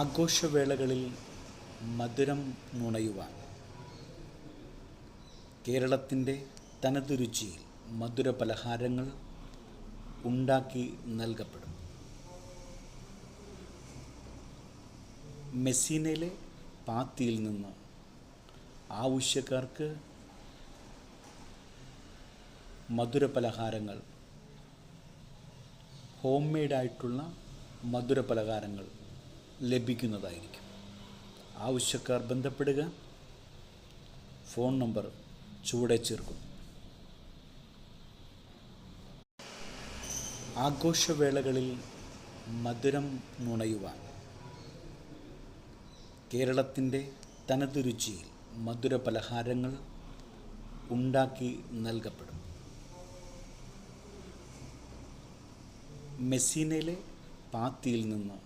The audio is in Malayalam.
ആഘോഷവേളകളിൽ മധുരം നുണയുവാൻ കേരളത്തിൻ്റെ തനതു രുചിയിൽ മധുര പലഹാരങ്ങൾ ഉണ്ടാക്കി നൽകപ്പെടും. മെസ്സീനയിലെ പാത്തിയിൽ നിന്ന് ആവശ്യക്കാർക്ക് മധുര പലഹാരങ്ങൾ, ഹോം മെയ്ഡായിട്ടുള്ള മധുര പലഹാരങ്ങൾ ലഭിക്കുന്നതായിരിക്കും. ആവശ്യക്കാർ ബന്ധപ്പെടുക. ഫോൺ നമ്പർ ചുവടെ ചേർക്കുന്നു. ആഘോഷവേളകളിൽ മധുരം നുണയുവാൻ കേരളത്തിൻ്റെ തനതു രുചിയിൽ മധുര പലഹാരങ്ങൾ ഉണ്ടാക്കി നൽകപ്പെടും. മെസ്സീനയിലെ പാത്തിയിൽ നിന്ന്